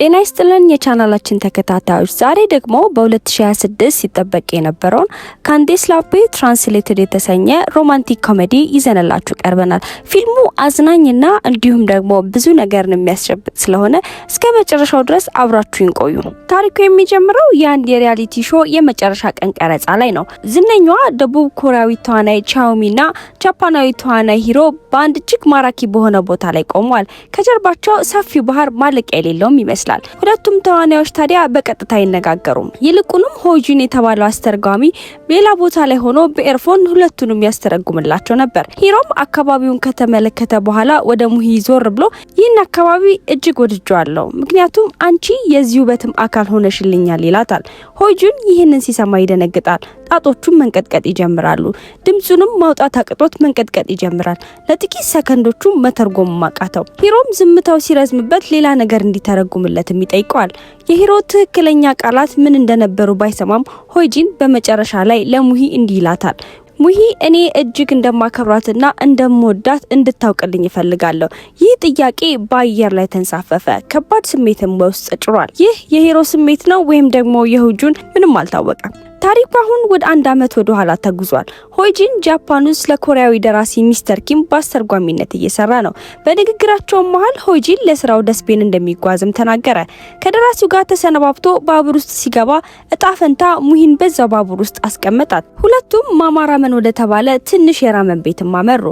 ጤና ይስጥልን የቻናላችን ተከታታዮች ዛሬ ደግሞ በ2026 ሲጠበቅ የነበረውን ካንዲስ ላፔ ትራንስሌትድ የተሰኘ ሮማንቲክ ኮሜዲ ይዘንላችሁ ቀርበናል። ፊልሙ አዝናኝና እንዲሁም ደግሞ ብዙ ነገርን የሚያስጨብጥ ስለሆነ እስከ መጨረሻው ድረስ አብራችሁን ቆዩ። ታሪኩ የሚጀምረው የአንድ የሪያሊቲ ሾው የመጨረሻ ቀን ቀረጻ ላይ ነው። ዝነኛዋ ደቡብ ኮሪያዊ ተዋናይ ቻኦሚና ጃፓናዊ ተዋናይ ሂሮ በአንድ እጅግ ማራኪ በሆነ ቦታ ላይ ቆመዋል። ከጀርባቸው ሰፊው ባህር ማለቂያ የሌለውም ይመስላል። ሁለቱም ተዋናዮች ታዲያ በቀጥታ አይነጋገሩም። ይልቁንም ሆጂን የተባለው አስተርጓሚ ሌላ ቦታ ላይ ሆኖ በኤርፎን ሁለቱንም ያስተረጉምላቸው ነበር። ሂሮም አካባቢውን ከተመለከተ በኋላ ወደ ሙሂ ዞር ብሎ ይህን አካባቢ እጅግ ወድጄዋለሁ፣ ምክንያቱም አንቺ የዚህ ውበትም አካል ሆነሽልኛል ይላታል። ሆጂን ይህንን ሲሰማ ይደነግጣል። ጣቶቹም መንቀጥቀጥ ይጀምራሉ። ድምጹንም ማውጣት አቅቶት መንቀጥቀጥ ይጀምራል። ለጥቂት ሰከንዶቹ መተርጎም ማቃተው። ሂሮም ዝምታው ሲረዝምበት ሌላ ነገር እንዲተረጉምለትም ይጠይቀዋል። የሂሮ ትክክለኛ ቃላት ምን እንደነበሩ ባይሰማም ሆጂን በመጨረሻ ላይ ለሙሂ እንዲህ ይላታል። ሙሂ እኔ እጅግ እንደማከብራትና እንደምወዳት እንድታውቅልኝ ይፈልጋለሁ። ይህ ጥያቄ በአየር ላይ ተንሳፈፈ። ከባድ ስሜትም በውስጥ ጭሯል። ይህ የሂሮ ስሜት ነው ወይም ደግሞ የሆጁን ምንም አልታወቀም። ታሪኩ አሁን ወደ 1 ዓመት ወደ ኋላ ተጉዟል። ሆጂን ጃፓን ውስጥ ለኮሪያዊ ደራሲ ሚስተር ኪም በአስተርጓሚነት እየሰራ ነው። በንግግራቸው መሃል ሆጂን ለስራው ወደ ስፔን እንደሚጓዝም ተናገረ። ከደራሲው ጋር ተሰነባብቶ ባቡር ውስጥ ሲገባ እጣ ፈንታ ሙሂን በዛው ባቡር ውስጥ አስቀመጣት። ሁለቱም ማማራመን ወደ ተባለ ትንሽ የራመን ቤትም አመሩ።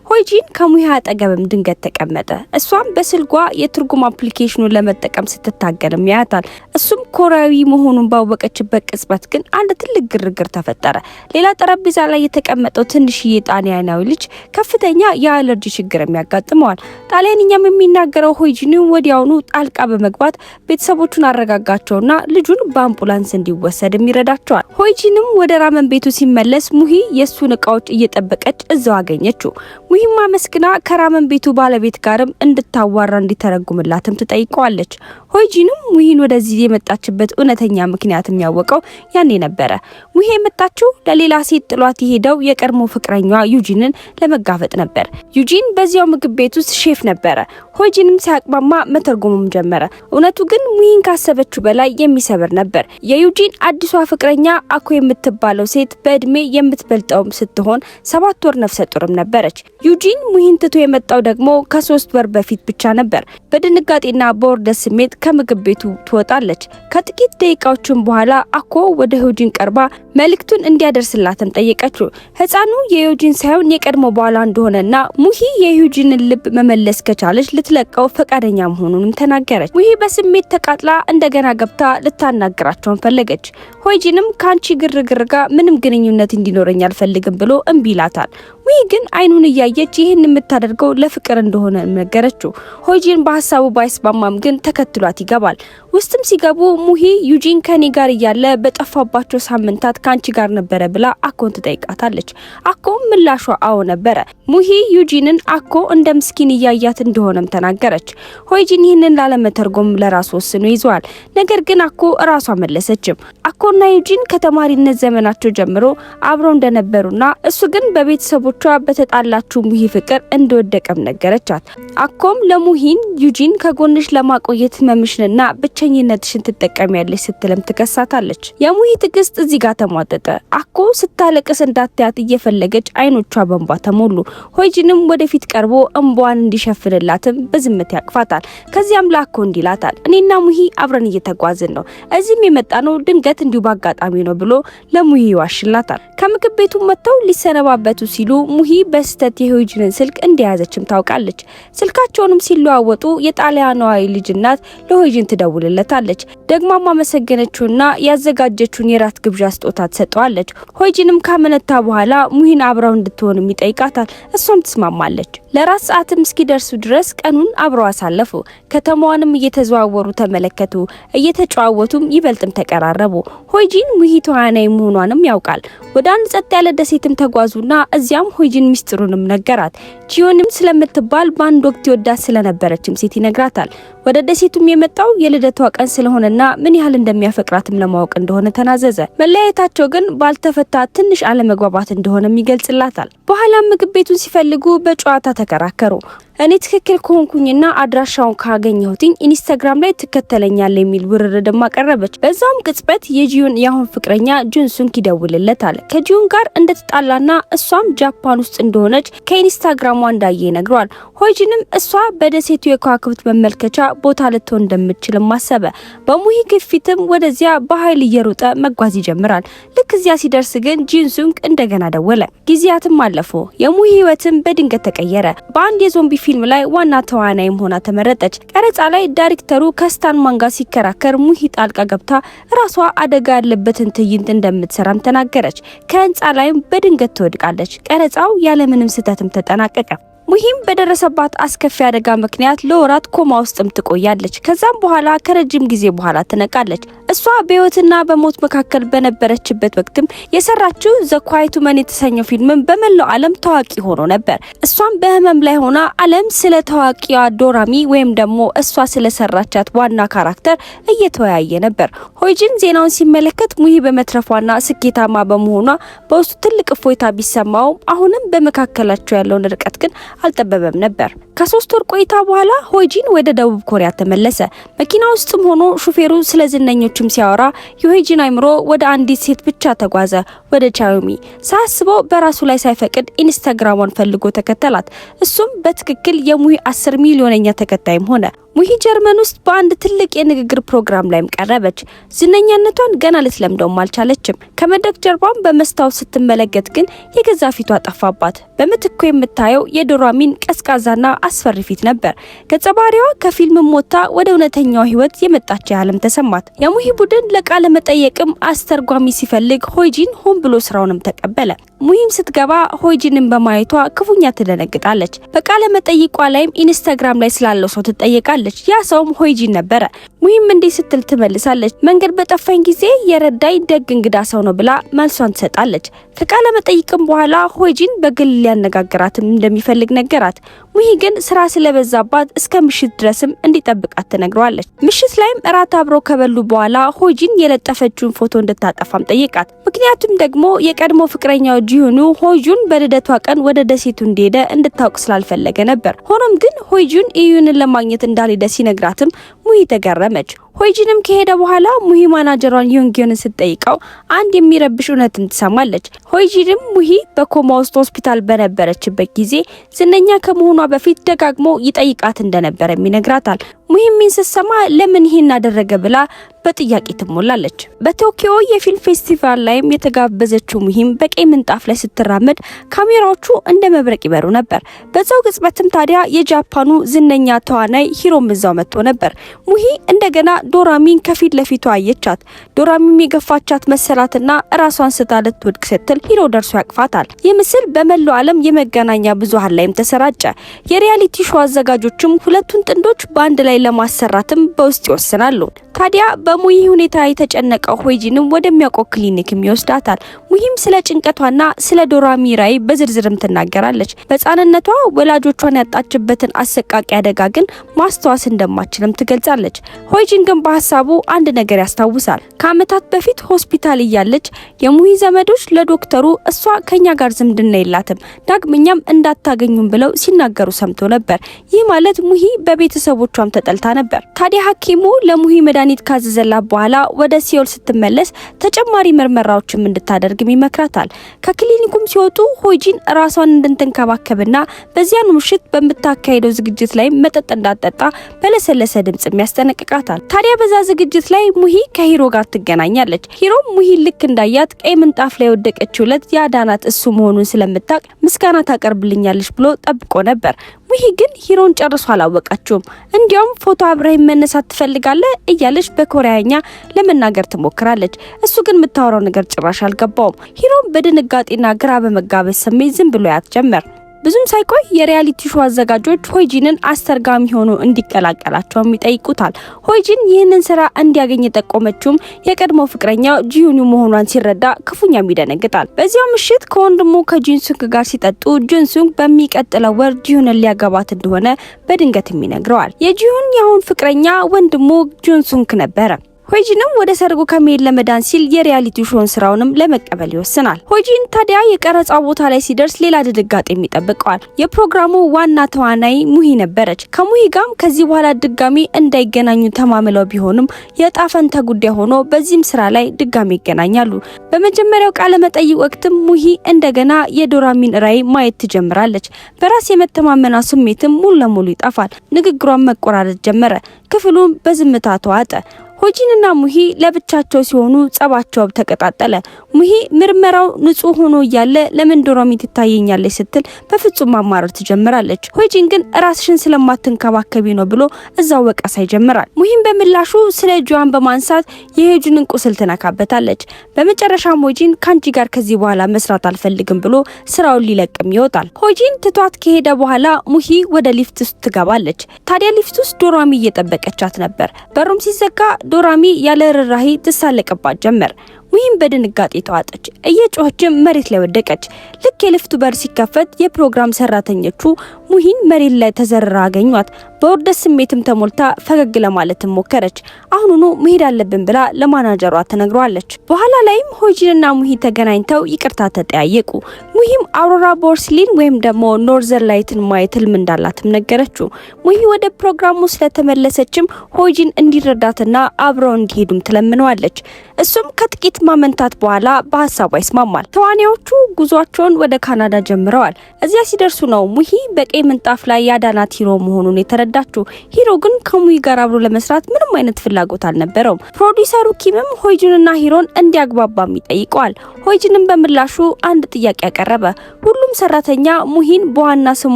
ሆጂን ከሙሂ አጠገብም ድንገት ተቀመጠ። እሷም በስልኳ የትርጉም አፕሊኬሽኑን ለመጠቀም ስትታገልም ያያታል። እሱም ኮሪያዊ መሆኑን ባወቀችበት ቅጽበት ግን አንድ ትልቅ ግርግር ተፈጠረ። ሌላ ጠረጴዛ ላይ የተቀመጠው ትንሽዬ ጣሊያናዊ ልጅ ከፍተኛ የአለርጂ ችግር ያጋጥመዋል። ጣሊያንኛም የሚናገረው ሆጂን ወዲያውኑ ጣልቃ በመግባት ቤተሰቦቹን አረጋጋቸውና ልጁን በአምቡላንስ እንዲወሰድም ይረዳቸዋል። ሆጂንም ወደ ራመን ቤቱ ሲመለስ ሙሂ የሱን እቃዎች እየጠበቀች እዛው አገኘችው። ሙሂም አመስግና ከራመን ቤቱ ባለቤት ጋርም እንድታዋራ እንዲተረጉምላትም ትጠይቀዋለች። ሆጂንም ሙሂን ወደዚህ የመጣችበት እውነተኛ ምክንያት የሚያወቀው ያኔ ነበረ። ሙሂ የመጣችው ለሌላ ሴት ጥሏት የሄደው የቀድሞ ፍቅረኛዋ ዩጂንን ለመጋፈጥ ነበር። ዩጂን በዚያው ምግብ ቤት ውስጥ ሼፍ ነበረ። ሆጂንም ሲያቅማማ መተርጎምም ጀመረ። እውነቱ ግን ሙሂን ካሰበችው በላይ የሚሰብር ነበር። የዩጂን አዲሷ ፍቅረኛ አኮ የምትባለው ሴት በእድሜ የምትበልጠውም ስትሆን 7 ወር ነፍሰ ጡርም ነበረች። ዩጂን ሙሂን ትቶ የመጣው ደግሞ ከ3 ወር በፊት ብቻ ነበር። በድንጋጤና በውርደት ስሜት ከምግብ ቤቱ ትወጣለች። ከጥቂት ደቂቃዎችም በኋላ አኮ ወደ ሆጂን ቀርባ መልእክቱን እንዲያደርስላትም ጠየቀችው። ህፃኑ የዩጂን ሳይሆን የቀድሞ ባሏ እንደሆነና ሙሂ የዩጂንን ልብ መመለስ ከቻለች ልትለቀው ፈቃደኛ መሆኑንም ተናገረች። ሙሂ በስሜት ተቃጥላ እንደገና ገብታ ልታናግራቸውን ፈለገች። ሆጂንም ካንቺ ግርግር ጋር ምንም ግንኙነት እንዲኖረኝ አልፈልግም ብሎ እምቢ ይላታል። ሙሂ ግን አይኑን እያየች ይህን የምታደርገው ለፍቅር እንደሆነ ነገረችው። ሆጂን በሀሳቡ ባይስማማም ግን ተከትሏት ይገባል። ውስጥም ሲገቡ ሙሂ ዩጂን ከኔ ጋር እያለ በጠፋባቸው ሳምንታት ካንቺ ጋር ነበረ ብላ አኮን ትጠይቃታለች። አኮም ምላሿ አዎ ነበረ። ሙሂ ዩጂንን አኮ እንደ ምስኪን እያያት እንደሆነም ተናገረች። ሆጂን ይህንን ላለመተርጎም ለራሱ ወስኖ ይዟል። ነገር ግን አኮ ራሷ መለሰችም። አኮና ዩጂን ከተማሪነት ዘመናቸው ጀምሮ አብረው እንደነበሩና እሱ ግን በቤተሰቦቿ በተጣላችሁ ሙሂ ፍቅር እንደወደቀም ነገረቻት። አኮም ለሙሂን ዩጂን ከጎንሽ ለማቆየት ህመምሽንና ብቸኝነትሽን ትጠቀሚያለሽ ስትልም ትከሳታለች። የሙሂ ትዕግስት እዚህ ጋር ተሟጠጠ። አኮ ስታለቅስ እንዳታያት እየፈለገች አይኖቿ በእንባ ተሞሉ። ሆጂንም ወደፊት ቀርቦ እንባዋን እንዲሸፍንላትም በዝምታ ያቅፋታል። ከዚያም ላኮ እንዲላታል እኔና ሙሂ አብረን እየተጓዝን ነው፣ እዚህም የመጣ ነው ድንገት እንዲሁ ባጋጣሚ ነው ብሎ ለሙሂ ይዋሽላታል። ከምግብ ቤቱ መጥተው ሊሰነባበቱ ሲሉ ሙሂ በስተት የሆጂንን ስልክ እንደያዘችም ታውቃለች። ስልካቸውንም ሲለዋወጡ የጣሊያናዊ ልጅ እናት ለሆጂን ትደውልለታለች። ደግማ ማመሰገነችውና ያዘጋጀችውን የራት ግብዣ ስጦታ ትሰጠዋለች። ሆጂንም ካመነታ በኋላ ሙሂን አብረው እንድትሆንም ይጠይቃታል። እሷም ትስማማለች። ለራት ሰዓትም እስኪደርሱ ድረስ ቀኑን አብረው አሳለፉ። ከተማዋንም እየተዘዋወሩ ተመለከቱ። እየተጨዋወቱም ይበልጥም ተቀራረቡ። ሆጂን ሙሂ ተዋናይ መሆኗንም ያውቃል። ወደ አንድ ጸጥ ያለ ደሴትም ተጓዙና እዚያም ሆጂን ሚስጥሩንም ነገራት። ጂዮንም ስለምትባል በአንድ ወቅት ይወዳት ስለነበረችም ሴት ይነግራታል። ወደ ደሴቱም የመጣው የልደቷ ቀን ስለሆነና ምን ያህል እንደሚያፈቅራትም ለማወቅ እንደሆነ ተናዘዘ። መለያየታቸው ግን ባልተፈታ ትንሽ አለመግባባት እንደሆነም ይገልጽላታል። በኋላም ምግብ ቤቱን ሲፈልጉ በጨዋታ ተከራከሩ። እኔ ትክክል ከሆንኩኝና አድራሻውን ካገኘሁትኝ ኢንስታግራም ላይ ትከተለኛለህ የሚል ውርርድም አቀረበች። በዛውም ቅጽበት የጂዩን ያሁን ፍቅረኛ ጁንሱንግ ይደውልለታል። ከጂዩን ጋር እንደተጣላና እሷም ጃፓን ውስጥ እንደሆነች ከኢንስታግራሟ እንዳየ ይነግረዋል። ሆይጂንም እሷ በደሴቱ የከዋክብት መመልከቻ ቦታ ልትሆን እንደምትችልም አሰበ። በሙሂ ግፊትም ወደዚያ በኃይል እየሮጠ መጓዝ ይጀምራል። ልክ እዚያ ሲደርስ ግን ጁንሱንግ እንደገና ደወለ። ጊዜያትም አለፉ። የሙሂ ህይወትም በድንገት ተቀየረ። በአንድ የዞምቢ ፊልም ላይ ዋና ተዋናይም ሆና ተመረጠች። ቀረጻ ላይ ዳይሬክተሩ ከስታን ማንጋ ሲከራከር ሙሂ ጣልቃ ገብታ ራሷ አደጋ ያለበትን ትዕይንት እንደምትሰራም ተናገረች። ከህንጻ ላይም በድንገት ትወድቃለች። ቀረጻው ያለምንም ስህተትም ተጠናቀቀ። ሙሂም በደረሰባት አስከፊ አደጋ ምክንያት ለወራት ኮማ ውስጥም ትቆያለች። ከዛም በኋላ ከረጅም ጊዜ በኋላ ትነቃለች። እሷ በህይወትና በሞት መካከል በነበረችበት ወቅትም የሰራችው ዘ ኳይት ውመን የተሰኘው ፊልም በመላው ዓለም ታዋቂ ሆኖ ነበር። እሷም በህመም ላይ ሆና ዓለም ስለ ታዋቂዋ ዶራሚ ወይም ደግሞ እሷ ስለሰራቻት ዋና ካራክተር እየተወያየ ነበር። ሆይጂን ዜናውን ሲመለከት ሙሂ በመትረፏና ስኬታማ በመሆኗ በውስጡ ትልቅ እፎይታ ቢሰማውም አሁንም በመካከላቸው ያለውን ርቀት ግን አልጠበበም ነበር። ከ3 ወር ቆይታ በኋላ ሆይጂን ወደ ደቡብ ኮሪያ ተመለሰ። መኪና ውስጥም ሆኖ ሹፌሩ ስለ ዝነኞችም ሲያወራ የሆይጂን አይምሮ ወደ አንዲት ሴት ብቻ ተጓዘ፣ ወደ ቻዮሚ። ሳያስበው በራሱ ላይ ሳይፈቅድ ኢንስታግራሟን ፈልጎ ተከተላት። እሱም በትክክል የሙሂ 10 ሚሊዮነኛ ተከታይም ሆነ። ሙሂ ጀርመን ውስጥ በአንድ ትልቅ የንግግር ፕሮግራም ላይም ቀረበች። ዝነኛነቷን ገና ልትለምደውም አልቻለችም። ከመድረክ ጀርባም በመስታወት ስትመለከት ግን የገዛ ፊቷ ጠፋባት። በምትኩ የምታየው የዶራሚን ቀዝቃዛና አስፈሪ ፊት ነበር። ገጸ ባህሪዋ ከፊልም ሞታ ወደ እውነተኛው ህይወት የመጣች ያህልም ተሰማት። የሙሂ ቡድን ለቃለ መጠየቅም አስተርጓሚ ሲፈልግ ሆይጂን ሆን ብሎ ስራውንም ተቀበለ። ሙሂም ስትገባ ሆይጂንን በማየቷ ክፉኛ ትደነግጣለች። በቃለ መጠይቋ ላይም ኢንስታግራም ላይ ስላለው ሰው ትጠየቃለች። ያ ሰውም ሆይጂን ነበረ። ሙሂም እንዲህ ስትል ትመልሳለች። መንገድ በጠፋኝ ጊዜ የረዳኝ ደግ እንግዳ ሰው ነው ብላ መልሷን ትሰጣለች። ከቃለ መጠይቅም በኋላ ሆይጂን በግል ሊያነጋግራትም እንደሚፈልግ ነገራት። ሙሂ ግን ስራ ስለበዛባት እስከ ምሽት ድረስም እንዲጠብቃት ትነግረዋለች። ምሽት ላይም እራት አብረው ከበሉ በኋላ ሆይጂን የለጠፈችውን ፎቶ እንድታጠፋም ጠይቃት። ምክንያቱም ደግሞ የቀድሞ ፍቅረኛው ጂዩኑ ሆይጁን በልደቷ ቀን ወደ ደሴቱ እንደሄደ እንድታውቅ ስላልፈለገ ነበር። ሆኖም ግን ሆይጁን ኢዩንን ለማግኘት እንዳልሄደ ሲነግራትም ሙሂ ተገረመች። ሆይጂንም ከሄደ በኋላ ሙሂ ማናጀሯን ዩንጊዮንን ስትጠይቀው አንድ የሚረብሽ እውነትን ትሰማለች። ሆይጂንም ሙሂ በኮማ ውስጥ ሆስፒታል በነበረችበት ጊዜ ዝነኛ ከመሆኗ በፊት ደጋግሞ ይጠይቃት እንደነበረ ይነግራታል። ሙሂም ስትሰማ ለምን ይሄን አደረገ ብላ በጥያቄ ትሞላለች። በቶኪዮ የፊልም ፌስቲቫል ላይም የተጋበዘችው ሙሂም በቀይ ምንጣፍ ላይ ስትራመድ ካሜራዎቹ እንደ መብረቅ ይበሩ ነበር። በዛው ቅጽበትም ታዲያ የጃፓኑ ዝነኛ ተዋናይ ሂሮም እዛው መጥቶ ነበር። ሙሂ እንደገና ዶራሚን ከፊት ለፊቷ አየቻት። ዶራሚም የገፋቻት መሰላትና ራሷን ስታ ልትወድቅ ስትል ሂሮ ደርሶ ያቅፋታል። ይህ ምስል በመላው ዓለም የመገናኛ ብዙሃን ላይም ተሰራጨ። የሪያሊቲ ሾው አዘጋጆችም ሁለቱን ጥንዶች በአንድ ላይ ለማሰራትም በውስጥ ይወስናሉ። ታዲያ በሙሂ ሁኔታ የተጨነቀው ሆይጂንም ወደሚያውቀው ክሊኒክም ይወስዳታል። ሙሂም ስለ ጭንቀቷና ስለ ዶራሚ ራዕይ በዝርዝርም ትናገራለች። በሕፃንነቷ ወላጆቿን ያጣችበትን አሰቃቂ አደጋ ግን ማስተዋስ እንደማችልም ትገልጻለች። ሆይጂን ግን በሀሳቡ አንድ ነገር ያስታውሳል። ከዓመታት በፊት ሆስፒታል እያለች የሙሂ ዘመዶች ለዶክተሩ እሷ ከኛ ጋር ዝምድና የላትም ዳግመኛም እንዳታገኙም ብለው ሲናገሩ ሰምቶ ነበር። ይህ ማለት ሙሂ በቤተሰቦቿም ተጠልታ ነበር። ታዲያ ሐኪሙ ለሙሂ መድኃኒት ካዘዘላት በኋላ ወደ ሲኦል ስትመለስ ተጨማሪ ምርመራዎችም እንድታደርግም ይመክራታል። ከክሊኒኩም ሲወጡ ሆይጂን ራሷን እንድትንከባከብና በዚያኑ ምሽት በምታካሄደው ዝግጅት ላይ መጠጥ እንዳትጠጣ በለሰለሰ ድምጽ ያስጠነቅቃታል። ታዲያ በዛ ዝግጅት ላይ ሙሂ ከሂሮ ጋር ትገናኛለች። ሂሮም ሙሂ ልክ እንዳያት ቀይ ምንጣፍ ላይ ወደቀችው ዕለት ያዳናት እሱ መሆኑን ስለምታቅ ምስጋና ታቀርብልኛለች ብሎ ጠብቆ ነበር። ሙሂ ግን ሂሮን ጨርሶ አላወቃቸውም። እንዲያውም ፎቶ አብረህ መነሳት ትፈልጋለህ እያለች በኮሪያኛ ለመናገር ትሞክራለች። እሱ ግን የምታወራው ነገር ጭራሽ አልገባውም። ሂሮም በድንጋጤና ግራ በመጋበዝ ስሜት ዝም ብሎ ያት ጀመር። ብዙም ሳይቆይ የሪያሊቲ ሾው አዘጋጆች ሆይጂንን አስተርጋሚ ሆኖ እንዲቀላቀላቸው ይጠይቁታል። ሆይጂን ይህንን ስራ እንዲያገኝ የጠቆመችውም የቀድሞ ፍቅረኛው ጂዩኒ መሆኗን ሲረዳ ክፉኛ ይደነግጣል። በዚያው ምሽት ከወንድሙ ከጂንሱንግ ጋር ሲጠጡ ጂንሱንግ በሚቀጥለው ወር ጂዩንን ሊያገባት እንደሆነ በድንገት ይነግረዋል። የጂዩን ያሁን ፍቅረኛ ወንድሙ ጂንሱንግ ነበረ። ሆይጂንም ወደ ሰርጉ ከመሄድ ለመዳን ሲል የሪያሊቲ ሾውን ስራውንም ለመቀበል ይወስናል። ሆይጂን ታዲያ የቀረጻው ቦታ ላይ ሲደርስ ሌላ ድንጋጤ ይጠብቀዋል። የፕሮግራሙ ዋና ተዋናይ ሙሂ ነበረች። ከሙሂ ጋርም ከዚህ በኋላ ድጋሚ እንዳይገናኙ ተማምለው ቢሆንም የጣፈንተ ጉዳይ ሆኖ በዚህም ስራ ላይ ድጋሚ ይገናኛሉ። በመጀመሪያው ቃለ መጠይቅ ወቅትም ሙሂ እንደገና የዶራሚን ራዕይ ማየት ትጀምራለች። በራስ የመተማመኗ ስሜትም ሙሉ ለሙሉ ይጠፋል። ንግግሯን መቆራረጥ ጀመረ። ክፍሉም በዝምታ ተዋጠ። ሆይጂንና ሙሂ ለብቻቸው ሲሆኑ ጸባቸው ተቀጣጠለ። ሙሂ ምርመራው ንጹህ ሆኖ እያለ ለምን ዶራሚ ትታየኛለች ስትል በፍጹም ማማረር ትጀምራለች። ሆይጂን ግን ራስሽን ስለማትንከባከቢ ነው ብሎ እዛው ወቀሳ ይጀምራል። ሙሂም በምላሹ ስለ ጆዋን በማንሳት የሆይጂንን ቁስል ትነካበታለች። በመጨረሻም ሆይጂን ካንቺ ጋር ከዚህ በኋላ መስራት አልፈልግም ብሎ ስራውን ሊለቅም ይወጣል። ሆይጂን ትቷት ከሄደ በኋላ ሙሂ ወደ ሊፍት ውስጥ ትገባለች። ታዲያ ሊፍት ውስጥ ዶራሚ እየጠበቀቻት ነበር። በሩም ሲዘጋ ዶራሚ ያለ ርህራሄ ትሳለቅባት ጀመር። ሙሂም በድንጋጤ ተዋጠች። እየጮኸችም መሬት ላይ ወደቀች። ልክ የሊፍቱ በር ሲከፈት የፕሮግራም ሰራተኞቹ ሙሂን መሬት ላይ ተዘርራ አገኟት። በውርደት ስሜትም ተሞልታ ፈገግ ለማለት ሞከረች። አሁኑኑ መሄድ አለብን ብላ ለማናጀሯ ተነግሯለች። በኋላ ላይም ሆይጂንና ሙሂ ተገናኝተው ይቅርታ ተጠያየቁ። ሙሂም አውሮራ ቦርስሊን ወይም ደግሞ ኖርዘር ላይትን ማየት ህልም እንዳላትም ነገረችው። ሙሂ ወደ ፕሮግራሙ ስለተመለሰችም ሆይጂን እንዲረዳትና አብረው እንዲሄዱም ትለምነዋለች። እሱም ከጥቂት ማመንታት በኋላ በሐሳቧ ይስማማል። ተዋናዮቹ ጉዟቸውን ወደ ካናዳ ጀምረዋል። እዚያ ሲደርሱ ነው ሙሂ በቀይ ምንጣፍ ላይ ያዳናት ሂሮ መሆኑን የተረዳችው። ሂሮ ግን ከሙሂ ጋር አብሮ ለመስራት ምንም አይነት ፍላጎት አልነበረውም። ፕሮዲውሰሩ ኪምም ሆይጂንና ሂሮን እንዲያግባባም ይጠይቀዋል። ሆይጂንም በምላሹ አንድ ጥያቄ ያቀረበ። ሁሉም ሰራተኛ ሙሂን በዋና ስሟ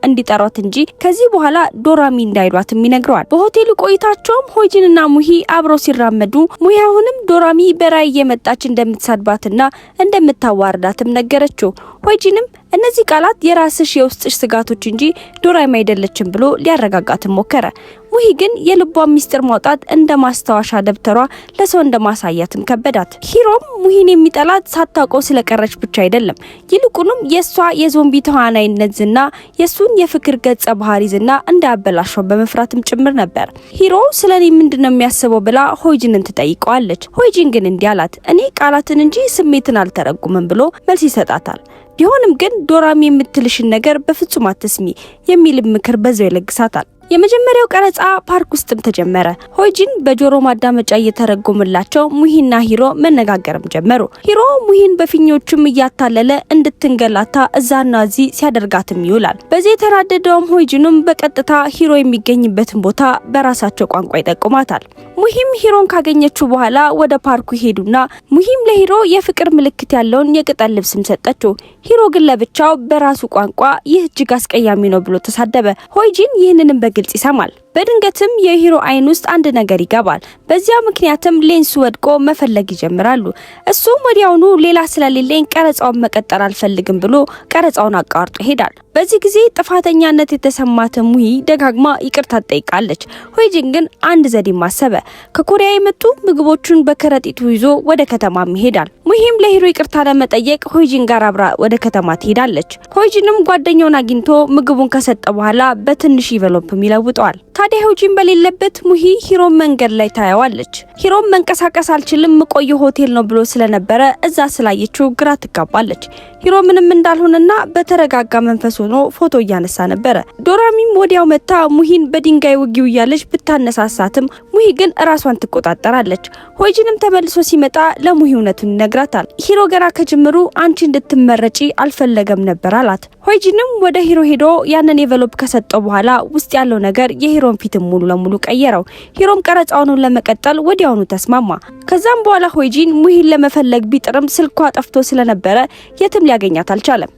እንዲጠሯት እንጂ ከዚህ በኋላ ዶራሚ እንዳይሏትም ይነግረዋል። በሆቴሉ ቆይታቸውም ሆይጂንና ሙሂ አብረው ሲራመዱ ሙሂ አሁንም ዶራሚ በራይ የመጣች እንደምትሳድባትና እንደምታዋርዳትም ነገረችው። ሆይጂንም እነዚህ ቃላት የራስሽ የውስጥሽ ስጋቶች እንጂ ዶራሚ አይደለችም ብሎ ሊያረጋጋት ሞከረ። ሙሂ ግን የልቧን ሚስጥር ማውጣት እንደ ማስታወሻ ደብተሯ ለሰው እንደማሳያትም ከበዳት። ሂሮም ሙሂን የሚጠላት ሳታውቀው ስለቀረች ብቻ አይደለም፣ ይልቁንም የሷ የዞምቢ ተዋናይነት ዝና የሱን የፍቅር ገጸ ባህሪ ዝና እንዳያበላሸው በመፍራትም ጭምር ነበር። ሂሮ ስለኔ ምንድነው የሚያስበው ብላ ሆይጂንን ትጠይቀዋለች። ሆይጂን ግን እንዲህ አላት፣ እኔ ቃላትን እንጂ ስሜትን አልተረጉምም ብሎ መልስ ይሰጣታል። ቢሆንም ግን ዶራሚ የምትልሽን ነገር በፍጹም አትስሚ የሚል ምክር በዛው ይለግሳታል። የመጀመሪያው ቀረጻ ፓርክ ውስጥም ተጀመረ። ሆይጂን በጆሮ ማዳመጫ እየተረጎመላቸው ሙሂና ሂሮ መነጋገርም ጀመሩ። ሂሮ ሙሂን በፊኞቹም እያታለለ እንድትንገላታ እዛና እዚህ ሲያደርጋትም ይውላል። በዚህ የተናደደውም ሆይጂንም በቀጥታ ሂሮ የሚገኝበትን ቦታ በራሳቸው ቋንቋ ይጠቁማታል። ሙሂም ሂሮን ካገኘችው በኋላ ወደ ፓርኩ ሄዱና ሙሂም ለሂሮ የፍቅር ምልክት ያለውን የቅጠል ልብስም ሰጠችው። ሂሮ ግን ለብቻው በራሱ ቋንቋ ይህ እጅግ አስቀያሚ ነው ብሎ ተሳደበ። ሆይጂን ይህንንም ግልጽ ይሰማል። በድንገትም የሂሮ አይን ውስጥ አንድ ነገር ይገባል። በዚያ ምክንያትም ሌንሱ ወድቆ መፈለግ ይጀምራሉ። እሱም ወዲያውኑ ሌላ ስለሌለኝ ቀረጻውን መቀጠል አልፈልግም ብሎ ቀረጻውን አቋርጦ ይሄዳል። በዚህ ጊዜ ጥፋተኛነት የተሰማት ሙሂ ደጋግማ ይቅርታ ትጠይቃለች። ሆይጂን ግን አንድ ዘዴ ማሰበ። ከኮሪያ የመጡ ምግቦቹን በከረጢቱ ይዞ ወደ ከተማም ይሄዳል። ሙሂም ለሂሮ ይቅርታ ለመጠየቅ ሆይጂን ጋር አብራ ወደ ከተማ ትሄዳለች። ሆይጂንም ጓደኛውን አግኝቶ ምግቡን ከሰጠ በኋላ በትንሽ ኢንቨሎፕም ይለውጠዋል። ታዲያ ሆይጂን በሌለበት ሙሂ ሂሮን መንገድ ላይ ታያዋለች። ሂሮን መንቀሳቀስ አልችልም የምቆየው ሆቴል ነው ብሎ ስለነበረ እዛ ስላየችው ግራ ትጋባለች። ሂሮ ምንም እንዳልሆነና በተረጋጋ መንፈስ ሆኖ ፎቶ እያነሳ ነበረ። ዶራሚም ወዲያው መታ ሙሂን በድንጋይ ውጊው እያለች ብታነሳሳትም ሙሂ ግን ራሷን ትቆጣጠራለች። ሆይጂንም ተመልሶ ሲመጣ ለሙሂ እውነቱን ይነግራታል። ሂሮ ገና ከጅምሩ አንቺ እንድትመረጪ አልፈለገም ነበር አላት። ሆይጂንም ወደ ሂሮ ሄዶ ያንን ኤንቨሎፕ ከሰጠው በኋላ ውስጥ ያለው ነገር የሂሮን ፊትም ሙሉ ለሙሉ ቀየረው። ሂሮም ቀረጻውን ለመቀጠል ወዲያውኑ ተስማማ። ከዛም በኋላ ሆይጂን ሙሂን ለመፈለግ ቢጥርም ስልኳ ጠፍቶ ስለነበረ የትም ሊያገኛት አልቻለም።